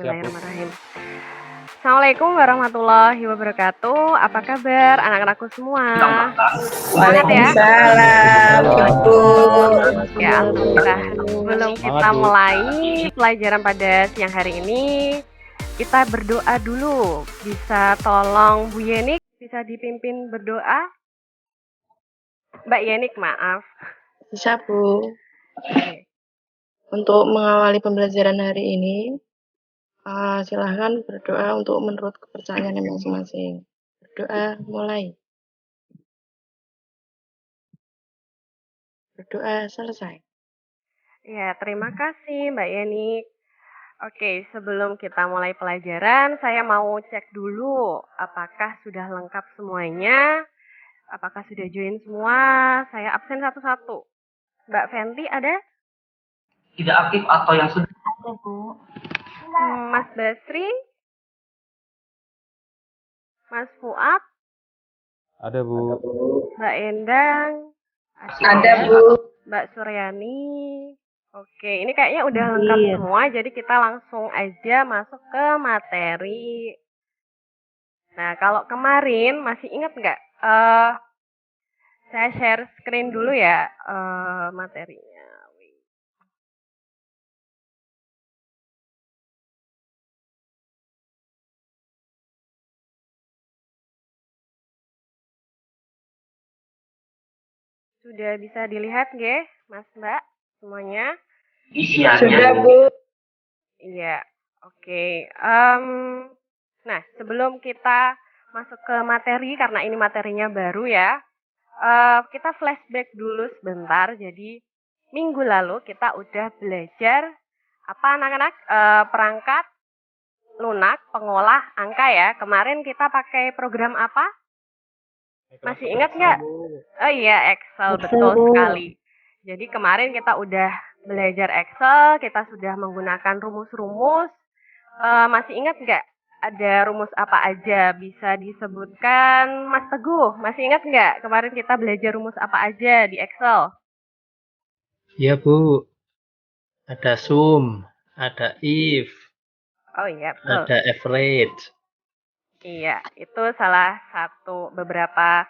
Ya, Bu. Bismillahirrahmanirrahim. Assalamualaikum warahmatullahi wabarakatuh. Apa kabar anak-anakku semua? Semangat ya. Waalaikumsalam, Ibu. Ya, alhamdulillah. Sebelum Semangat, kita Bu. mulai pelajaran pada siang hari ini, kita berdoa dulu. Bisa tolong Bu Yenik bisa dipimpin berdoa? Mbak Yenik, maaf. Bisa, Bu. Oke. Untuk mengawali pembelajaran hari ini, silahkan berdoa untuk menurut kepercayaan masing-masing. Berdoa mulai. Berdoa selesai. Ya, terima kasih Mbak Yenik. Oke, sebelum kita mulai pelajaran, saya mau cek dulu apakah sudah lengkap semuanya, apakah sudah join semua. Saya absen satu-satu. Mbak Fenty ada? Tidak aktif atau yang sudah Ada, Bu. Mas Basri? Mas Fuad? Ada, Bu. Mbak Endang? Ada, Bu. Mbak Suryani? Oke, ini kayaknya udah lengkap semua, jadi kita langsung aja masuk ke materi. Nah, kalau kemarin masih ingat nggak? Saya share screen dulu ya materinya. Sudah bisa dilihat nggih, Mas Mbak, semuanya? isiannya? Sudah, Bu. Iya, oke. Nah, sebelum kita masuk ke materi, karena ini materinya baru ya, kita flashback dulu sebentar. Jadi, minggu lalu kita udah belajar apa anak-anak? Perangkat lunak, pengolah angka ya. Kemarin kita pakai program apa? Masih ingat nggak? Oh iya, Excel, betul sekali. Jadi kemarin kita udah belajar Excel, kita sudah menggunakan rumus-rumus. Masih ingat nggak ada rumus apa aja? Bisa disebutkan, Mas Teguh. Masih ingat nggak kemarin kita belajar rumus apa aja di Excel? Iya, Bu. Ada sum, ada if, Oh iya, betul. ada average. Iya, itu salah satu beberapa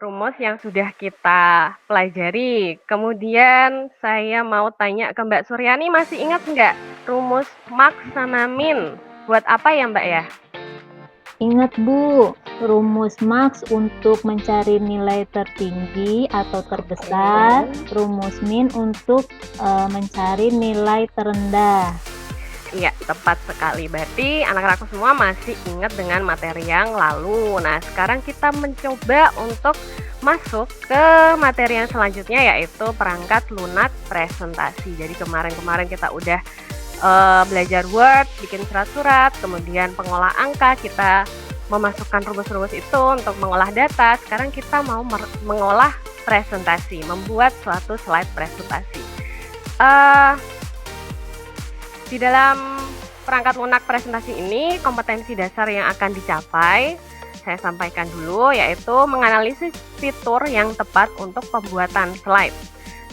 rumus yang sudah kita pelajari. Kemudian saya mau tanya ke Mbak Suryani, masih ingat nggak rumus max sama min? Buat apa ya Mbak ya? Ingat Bu, rumus max untuk mencari nilai tertinggi atau terbesar, rumus min untuk mencari nilai terendah. Iya, tepat sekali. Berarti anak-anakku semua masih ingat dengan materi yang lalu. Nah, sekarang kita mencoba untuk masuk ke materi yang selanjutnya, yaitu perangkat lunak presentasi. Jadi kemarin kita udah belajar Word, bikin surat-surat, kemudian pengolah angka, kita memasukkan rumus-rumus itu untuk mengolah data. Sekarang kita mau mengolah presentasi, membuat suatu slide presentasi. Di dalam perangkat lunak presentasi ini, kompetensi dasar yang akan dicapai, saya sampaikan dulu, yaitu menganalisis fitur yang tepat untuk pembuatan slide.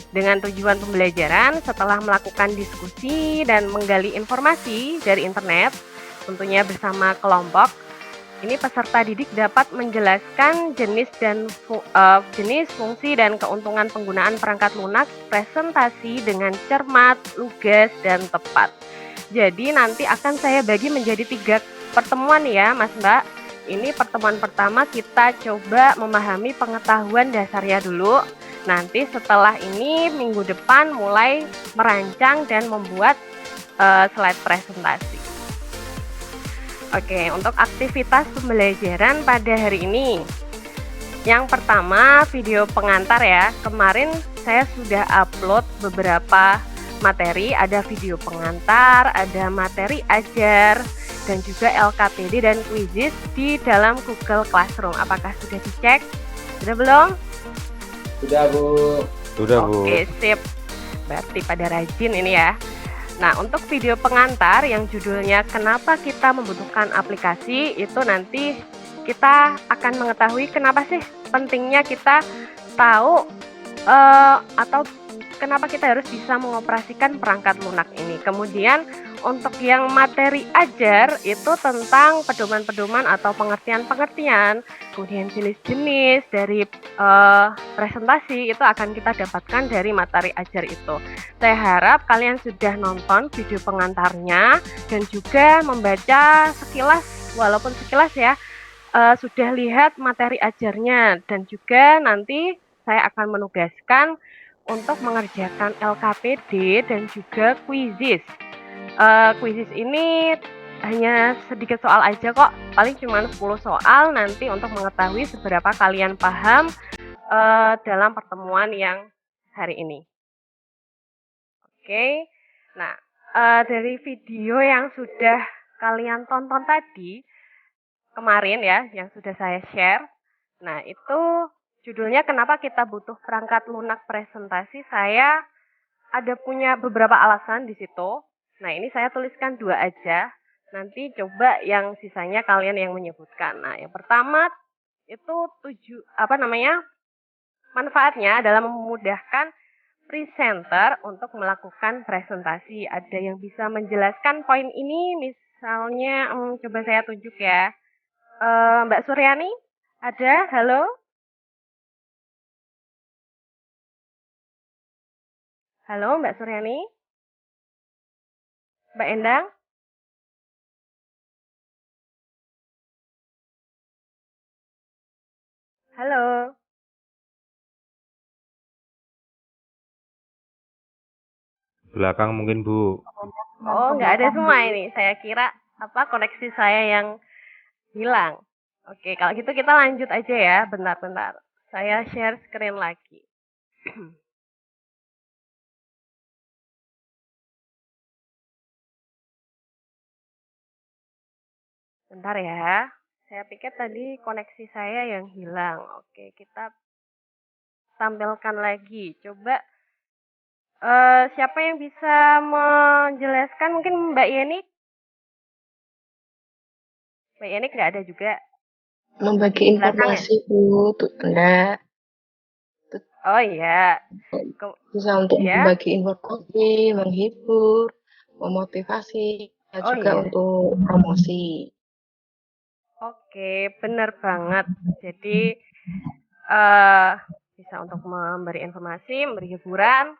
Dengan tujuan pembelajaran, setelah melakukan diskusi dan menggali informasi dari internet, tentunya bersama kelompok, ini peserta didik dapat menjelaskan jenis, fungsi, dan keuntungan penggunaan perangkat lunak presentasi dengan cermat, lugas, dan tepat. Jadi nanti akan saya bagi menjadi 3 pertemuan ya Mas Mbak. Ini pertemuan pertama kita coba memahami pengetahuan dasarnya dulu. Nanti setelah ini minggu depan mulai merancang dan membuat slide presentasi. Oke, untuk aktivitas pembelajaran pada hari ini. Yang pertama video pengantar ya. Kemarin saya sudah upload beberapa materi, ada video pengantar, ada materi ajar, dan juga LKPD dan quizzes di dalam Google Classroom. Apakah sudah dicek? Sudah belum? Sudah, Bu. Sudah, Bu. Oke, sip. Berarti pada rajin ini ya. Nah, untuk video pengantar yang judulnya Kenapa Kita Membutuhkan Aplikasi, itu nanti kita akan mengetahui kenapa sih pentingnya kita tahu atau kenapa kita harus bisa mengoperasikan perangkat lunak ini. Kemudian untuk yang materi ajar itu tentang pedoman-pedoman atau pengertian-pengertian, kemudian jenis-jenis dari presentasi itu akan kita dapatkan dari materi ajar itu. Saya harap kalian sudah nonton video pengantarnya dan juga membaca sekilas, walaupun sekilas ya, sudah lihat materi ajarnya, dan juga nanti saya akan menugaskan untuk mengerjakan LKPD dan juga kuisis. Kuisis ini hanya sedikit soal aja kok, paling cuma 10 soal nanti untuk mengetahui seberapa kalian paham dalam pertemuan yang hari ini. Oke, nah dari video yang sudah kalian tonton tadi kemarin ya, yang sudah saya share, nah itu judulnya kenapa kita butuh perangkat lunak presentasi. Saya ada punya beberapa alasan di situ. Nah, ini saya tuliskan 2 aja. Nanti coba yang sisanya kalian yang menyebutkan. Nah, yang pertama itu manfaatnya adalah memudahkan presenter untuk melakukan presentasi. Ada yang bisa menjelaskan poin ini? Misalnya, coba saya tunjuk ya. Mbak Suryani, ada? Halo? Halo Mbak Suryani? Mbak Endang? Halo? Belakang mungkin Bu. Oh, nggak ada semua ini. Saya kira koneksi saya yang hilang. Oke, kalau gitu kita lanjut aja ya. Bentar-bentar. Saya share screen lagi. Bentar ya, saya pikir tadi koneksi saya yang hilang. Oke, kita tampilkan lagi. Coba siapa yang bisa menjelaskan? Mungkin Mbak Yenik? Mbak Yenik nggak ada juga. Membagi informasi, Bu. Enggak. Oh iya. Bisa untuk membagi informasi, menghibur, memotivasi, dan juga untuk promosi. Oke, benar banget. Jadi bisa untuk memberi informasi, memberi hiburan.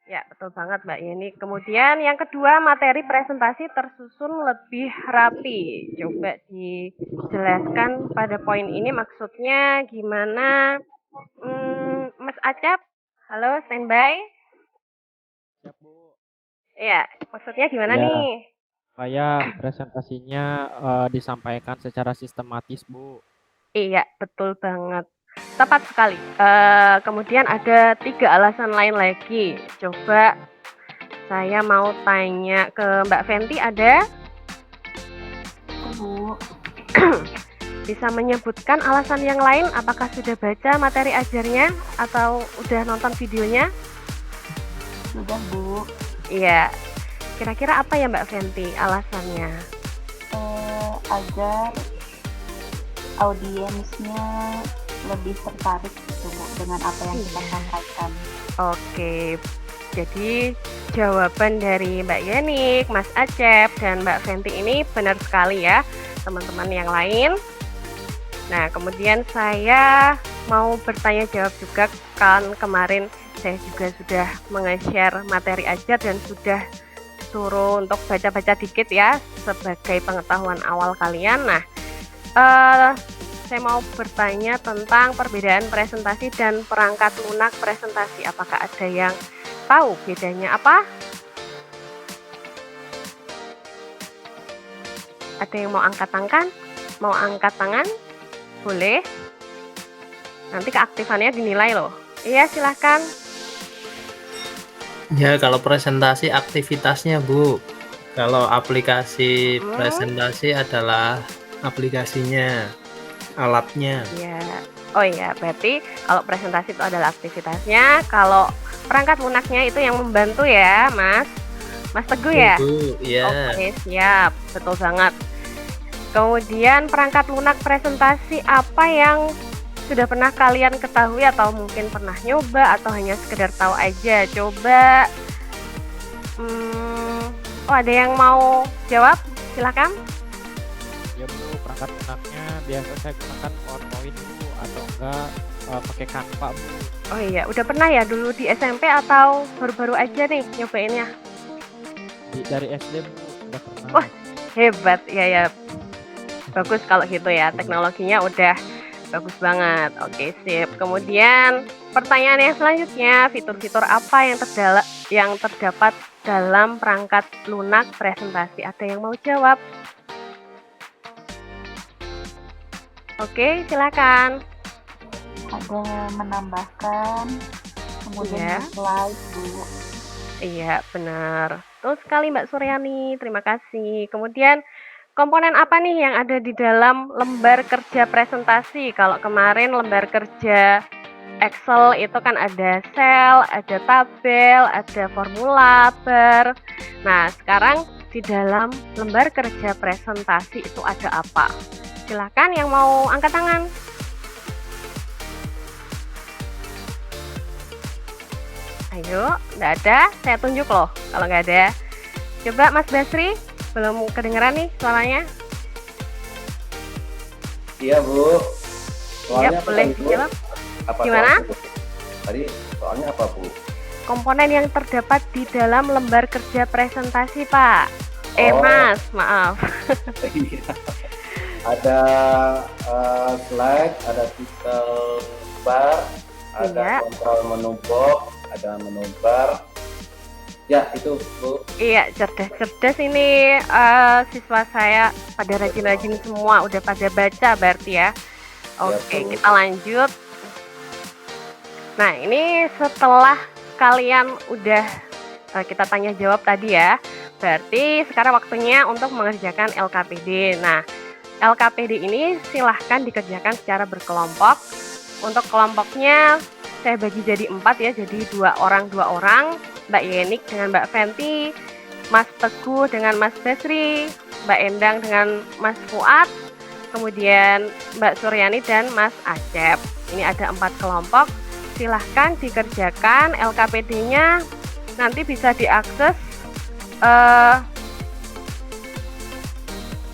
Ya, betul banget Mbak Yeni. Kemudian yang kedua, materi presentasi tersusun lebih rapi. Coba dijelaskan pada poin ini maksudnya gimana? Mas Acap, halo, standby. Siap, Bu. Iya, maksudnya gimana nih? Supaya presentasinya disampaikan secara sistematis, Bu. Iya, betul banget. Tepat sekali. Kemudian ada 3 alasan lain lagi. Coba saya mau tanya ke Mbak Fenty, ada? Bu. Bisa menyebutkan alasan yang lain? Apakah sudah baca materi ajarnya atau udah nonton videonya? Sudah, Bu. Iya. Kira-kira apa ya Mbak Fenty alasannya? Agar audiensnya lebih tertarik gitu, Bu, dengan apa yang kita sampaikan. Oke, jadi jawaban dari Mbak Yenik, Mas Acep, dan Mbak Fenty ini benar sekali ya, teman-teman yang lain. Nah, kemudian saya mau bertanya jawab juga, kan kemarin saya juga sudah menge-share materi ajar dan sudah suruh untuk baca-baca dikit ya, sebagai pengetahuan awal kalian. Nah, saya mau bertanya tentang perbedaan presentasi dan perangkat lunak presentasi. Apakah ada yang tahu bedanya apa? Ada yang mau angkat tangan? Mau angkat tangan? Boleh. Nanti keaktifannya dinilai loh. Iya, silahkan. Ya, kalau presentasi aktivitasnya, Bu. Kalau aplikasi presentasi adalah aplikasinya, alatnya. Iya. Oh iya, berarti kalau presentasi itu adalah aktivitasnya, kalau perangkat lunaknya itu yang membantu ya, Mas. Mas Teguh ya? Iya. Oke, siap. Betul banget. Kemudian perangkat lunak presentasi apa yang sudah pernah kalian ketahui atau mungkin pernah nyoba atau hanya sekedar tahu aja? Coba Oh, ada yang mau jawab? Silakan. Ya Bu, perangkat lunaknya biasa saya gunakan PowerPoint Bu, atau enggak pakai Canva Bu. Oh iya, udah pernah ya dulu di SMP atau baru-baru aja nih nyobainnya? Dari SD Bu, udah pernah. Wah, hebat ya ya. Bagus kalau gitu ya, teknologinya udah bagus banget. Oke, sip. Kemudian pertanyaan yang selanjutnya, fitur-fitur apa yang terdapat dalam perangkat lunak presentasi? Ada yang mau jawab? Oke, silakan. Ada menambahkan, kemudian Iya. slide Bu. Iya, benar. Betul sekali Mbak Suryani, terima kasih. Kemudian komponen apa nih yang ada di dalam lembar kerja presentasi? Kalau kemarin lembar kerja Excel itu kan ada sel, ada tabel, ada formula, bar. Nah, sekarang di dalam lembar kerja presentasi itu ada apa? Silakan yang mau angkat tangan. Ayo, nggak ada, saya tunjuk loh kalau nggak ada. Coba Mas Basri, belum kedengeran nih suaranya. Iya Bu. Iya, Soalnya apa boleh tadi, Bu? dijawab. Apa Gimana? soalnya, Bu? Tadi soalnya apa Bu? Komponen yang terdapat di dalam lembar kerja presentasi, Pak. Oh. Mas, maaf. Iya. Ada slide, ada titel bar, ada Iya. kontrol menu box, ada menu bar. Ya itu Bu. Iya, cerdas-cerdas ini siswa saya pada rajin-rajin semua, udah pada baca berarti ya. Oke, Bu. kita lanjut. Nah, ini setelah kalian udah kita tanya jawab tadi ya, berarti sekarang waktunya untuk mengerjakan LKPD. Nah, LKPD ini silahkan dikerjakan secara berkelompok. Untuk kelompoknya saya bagi jadi 4 ya, jadi 2 orang, Mbak Yenik dengan Mbak Fenty, Mas Teguh dengan Mas Basri, Mbak Endang dengan Mas Fuad, kemudian Mbak Suryani dan Mas Acep. Ini ada 4 kelompok. Silahkan dikerjakan LKPD-nya, nanti bisa diakses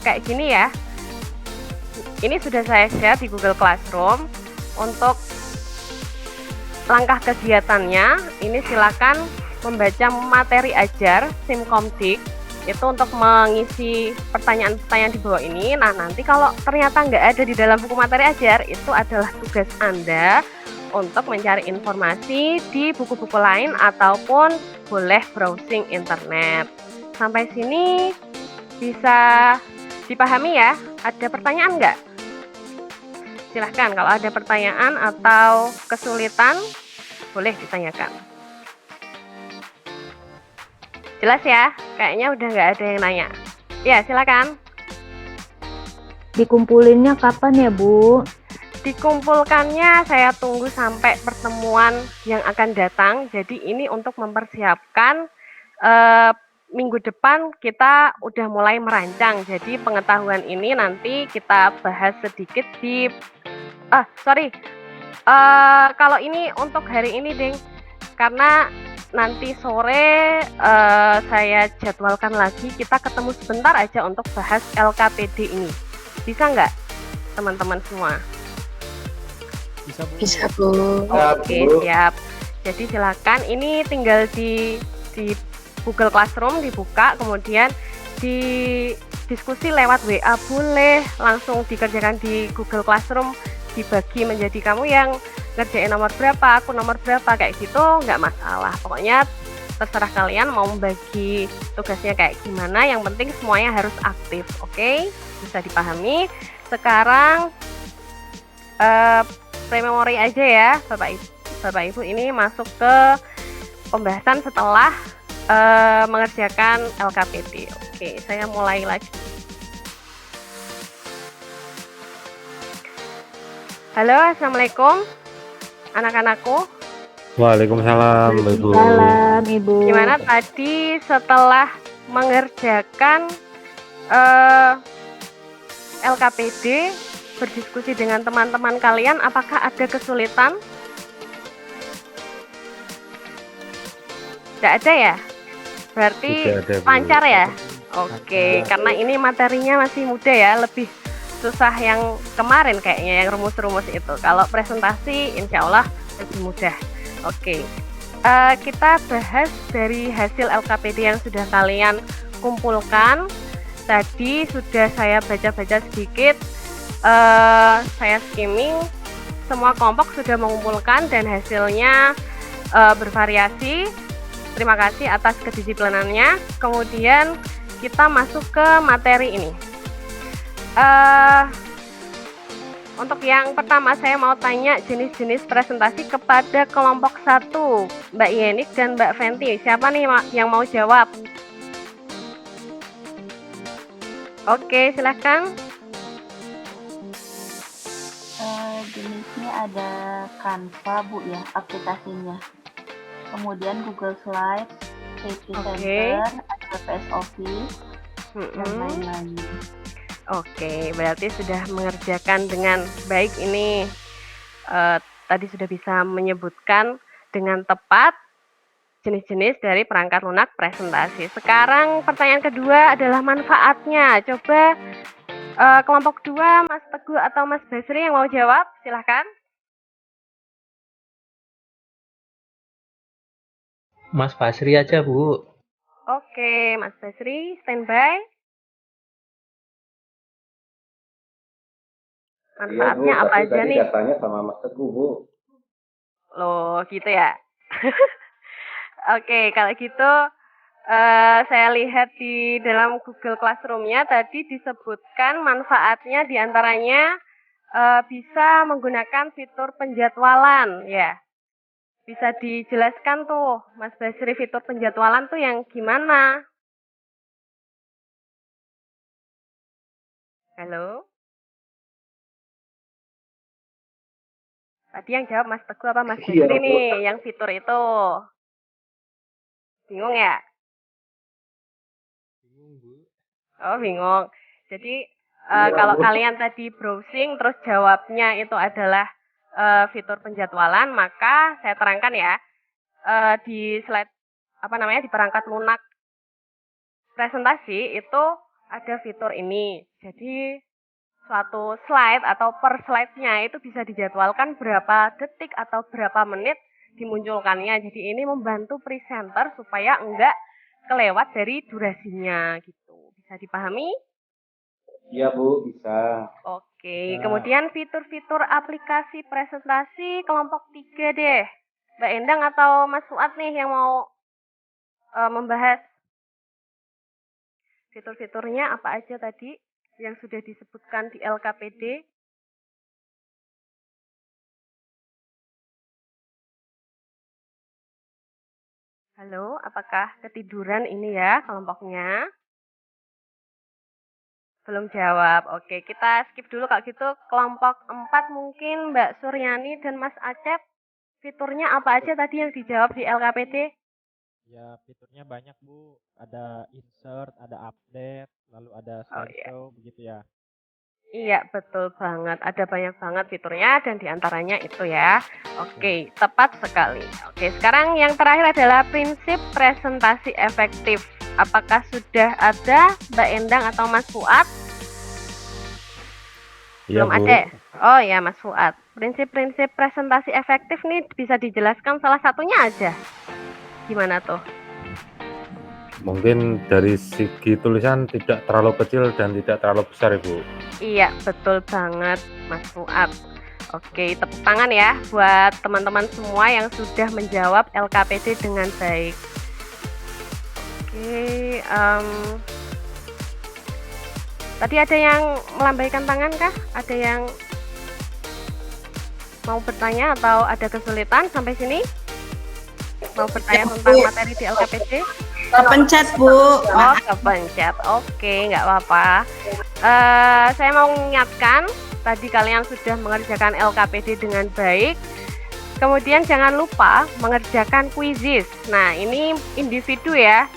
kayak gini ya. Ini sudah saya share di Google Classroom. Untuk langkah kegiatannya, ini silakan membaca materi ajar Simkomdik itu untuk mengisi pertanyaan-pertanyaan di bawah ini. Nah, nanti kalau ternyata nggak ada di dalam buku materi ajar, itu adalah tugas Anda untuk mencari informasi di buku-buku lain ataupun boleh browsing internet. Sampai sini bisa dipahami ya? Ada pertanyaan nggak? Silahkan kalau ada pertanyaan atau kesulitan boleh ditanyakan. Jelas ya? Kayaknya udah nggak ada yang nanya. Ya, silakan. Dikumpulinnya kapan ya Bu? Dikumpulkannya saya tunggu sampai pertemuan yang akan datang. Jadi ini untuk mempersiapkan minggu depan kita udah mulai merancang. Jadi pengetahuan ini nanti kita bahas sedikit di kalau ini untuk hari ini, Ding. Karena nanti sore saya jadwalkan lagi kita ketemu sebentar aja untuk bahas LKPD ini. Bisa nggak, teman-teman semua? Bisa Bu. Bisa Bu. Oke, siap. Jadi silakan ini tinggal di Google Classroom dibuka, kemudian di diskusi lewat WA boleh, langsung dikerjakan di Google Classroom, dibagi menjadi kamu yang ngerjain nomor berapa, aku nomor berapa, kayak gitu nggak masalah. Pokoknya terserah kalian mau membagi tugasnya kayak gimana, yang penting semuanya harus aktif. Oke? Bisa dipahami. Sekarang pre-memory aja ya Bapak Ibu, ini masuk ke pembahasan setelah mengerjakan LKPD. Oke, saya mulai lagi. Halo, Assalamualaikum anak-anakku. Waalaikumsalam, Ibu. Salam Ibu. Gimana tadi setelah mengerjakan LKPD, berdiskusi dengan teman-teman kalian, apakah ada kesulitan? Tidak ada ya? Berarti Tidak ada, Bu. lancar ya? Oke, karena ini materinya masih muda ya, lebih susah yang kemarin kayaknya, yang rumus-rumus itu. Kalau presentasi insya Allah lebih mudah. Oke, kita bahas dari hasil LKPD yang sudah kalian kumpulkan. Tadi sudah saya baca-baca sedikit, saya skimming, semua kelompok sudah mengumpulkan dan hasilnya bervariasi. Terima kasih atas kedisiplinannya. Kemudian kita masuk ke materi ini. Untuk yang pertama saya mau tanya jenis-jenis presentasi kepada kelompok 1, Mbak Yenik dan Mbak Fenty. Siapa nih yang mau jawab? Oke, silahkan. Jenisnya ada Canva, Bu, ya, aplikasinya. Kemudian Google Slides, PC Center, ada PS Office, dan lain-lain. Oke, berarti sudah mengerjakan dengan baik ini. Tadi sudah bisa menyebutkan dengan tepat jenis-jenis dari perangkat lunak presentasi. Sekarang pertanyaan kedua adalah manfaatnya. Coba kelompok 2, Mas Teguh atau Mas Basri yang mau jawab, silahkan. Mas Basri aja, Bu. Oke, Mas Basri, standby. Manfaatnya Bu, apa tapi aja tadi nih? datanya sama Mas Teguh, Bu. Loh, gitu ya? Oke, kalau gitu saya lihat di dalam Google Classroom-nya tadi disebutkan manfaatnya diantaranya bisa menggunakan fitur penjadwalan, ya. Bisa dijelaskan tuh, Mas Basri, fitur penjadwalan tuh yang gimana? Halo? Tadi yang jawab Mas Teguh apa Mas Basri nih, yang fitur itu? Bingung ya? Bingung, Bu. Oh, bingung. Jadi, kalau kalian tadi browsing, terus jawabnya itu adalah fitur penjadwalan, maka saya terangkan ya, di slide, di perangkat lunak presentasi itu ada fitur ini. Jadi, suatu slide atau per slide-nya itu bisa dijadwalkan berapa detik atau berapa menit dimunculkannya. Jadi ini membantu presenter supaya enggak kelewat dari durasinya gitu. Bisa dipahami? Iya, Bu, bisa. Oke, kemudian fitur-fitur aplikasi presentasi kelompok 3 deh. Mbak Endang atau Mas Fuad nih yang mau membahas fitur-fiturnya apa aja tadi yang sudah disebutkan di LKPD. Halo, apakah ketiduran ini ya kelompoknya? Belum jawab. Oke, kita skip dulu kalau gitu. Kelompok 4 mungkin Mbak Suryani dan Mas Acep. Fiturnya apa aja tadi yang dijawab di LKPD? Ya, fiturnya banyak, Bu. Ada insert, ada update, lalu ada slideshow, begitu ya. Iya, betul banget. Ada banyak banget fiturnya dan diantaranya itu ya. Oke, tepat sekali. Oke, sekarang yang terakhir adalah prinsip presentasi efektif. Apakah sudah ada Mbak Endang atau Mas Fuad? Iya, Belum Bu. ada. Oh ya, Mas Fuad. Prinsip-prinsip presentasi efektif nih bisa dijelaskan salah satunya aja. Gimana tuh? Mungkin dari segi tulisan tidak terlalu kecil dan tidak terlalu besar, Ibu. Iya, betul banget, Mas Fuad. Oke, tepuk tangan ya buat teman-teman semua yang sudah menjawab LKPD dengan baik. Oke, tadi ada yang melambaikan tangan kah? Ada yang mau bertanya atau ada kesulitan sampai sini? Mau bertanya tentang materi di LKPD? Kepencet, Bu. Oh, kepencet. Oke, nggak apa-apa. Saya mau mengingatkan, tadi kalian sudah mengerjakan LKPD dengan baik. Kemudian jangan lupa mengerjakan quizzes. Nah, ini individu ya,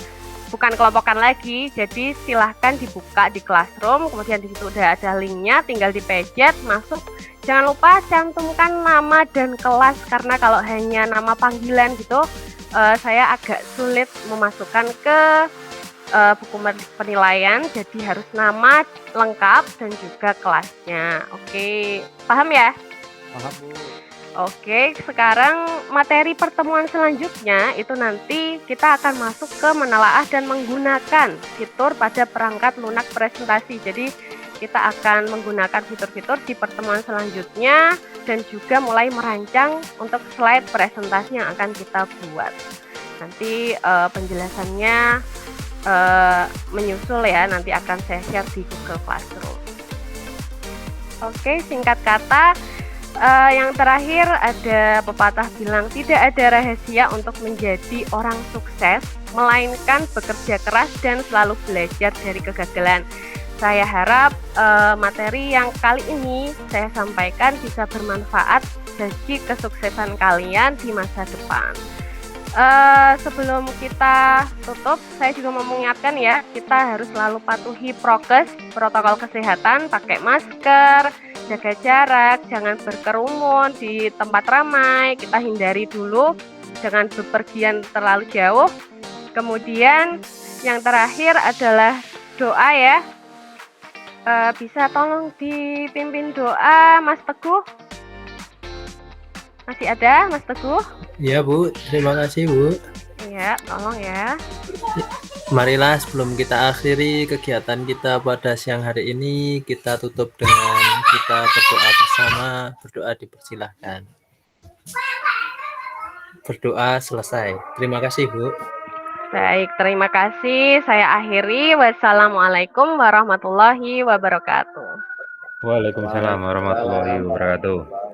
bukan kelompokan lagi. Jadi silahkan dibuka di Classroom, kemudian di situ udah ada linknya, tinggal dipencet, masuk. Jangan lupa cantumkan nama dan kelas, karena kalau hanya nama panggilan gitu, saya agak sulit memasukkan ke buku penilaian, jadi harus nama lengkap dan juga kelasnya. Oke, paham ya? Paham, Bu. Oke, sekarang materi pertemuan selanjutnya itu nanti kita akan masuk ke menelaah dan menggunakan fitur pada perangkat lunak presentasi. Jadi kita akan menggunakan fitur-fitur di pertemuan selanjutnya dan juga mulai merancang untuk slide presentasi yang akan kita buat. Nanti penjelasannya menyusul ya, nanti akan saya share di Google Classroom. Oke, singkat kata, yang terakhir ada pepatah bilang tidak ada rahasia untuk menjadi orang sukses, melainkan bekerja keras dan selalu belajar dari kegagalan. Saya harap materi yang kali ini saya sampaikan bisa bermanfaat bagi kesuksesan kalian di masa depan. Sebelum kita tutup, saya juga mau mengingatkan ya, kita harus selalu patuhi prokes, protokol kesehatan, pakai masker, jaga jarak, jangan berkerumun di tempat ramai, kita hindari dulu, jangan bepergian terlalu jauh. Kemudian yang terakhir adalah doa ya. Bisa tolong dipimpin doa Mas Teguh? Masih ada Mas Teguh? Ya Bu, terima kasih Bu. Iya, tolong ya. Marilah sebelum kita akhiri kegiatan kita pada siang hari ini, kita tutup dengan kita berdoa bersama. Berdoa dipersilahkan. Berdoa selesai. Terima kasih Bu. Baik, terima kasih. Saya akhiri. Wassalamualaikum warahmatullahi wabarakatuh. Waalaikumsalam warahmatullahi wabarakatuh.